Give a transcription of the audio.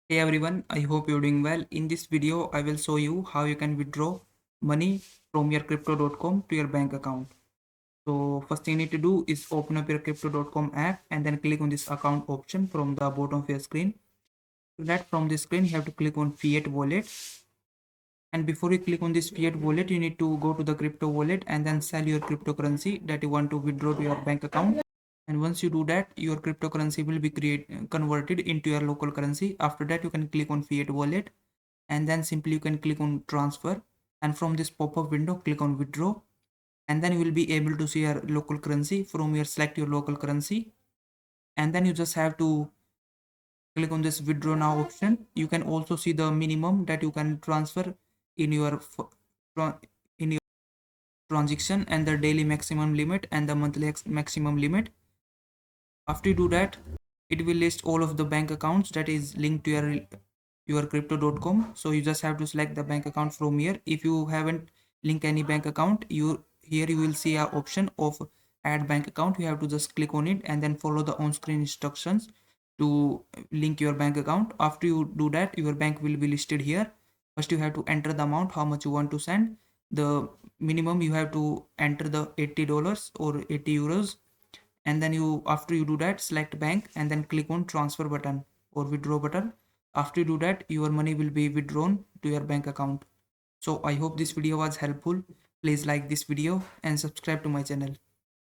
Hey everyone, I hope you're doing well. In this video, I will show you how you can withdraw money from your crypto.com to your bank account. So first thing you need to do is open up your crypto.com app and then click on this account option from the bottom of your screen. So that from this screen, you have to click on Fiat Wallet. And before you click on this Fiat Wallet, you need to go to the crypto wallet and then sell your cryptocurrency that you want to withdraw to your bank account. And once you do that, your cryptocurrency will be converted into your local currency. After that, you can click on Fiat Wallet and then simply you can click on transfer, and from this pop-up window click on withdraw, and then you will be able to see your local currency. From here select your local currency, and then you just have to click on this withdraw now option. You can also see the minimum that you can transfer in your in your transaction, and the daily maximum limit and the monthly maximum limit. After you do that, it will list all of the bank accounts that is linked to your crypto.com. So you just have to select the bank account from here. If you haven't linked any bank account, you will see a option of add bank account. You have to just click on it and then follow the on-screen instructions to link your bank account. After you do that, your bank will be listed here. First you have to enter the amount how much you want to send. The minimum you have to enter the $80 or 80 euros, and then you after you do that select bank and then click on transfer button or withdraw button. After you do that, your money will be withdrawn to your bank account. So I hope this video was helpful. Please like this video and subscribe to my channel.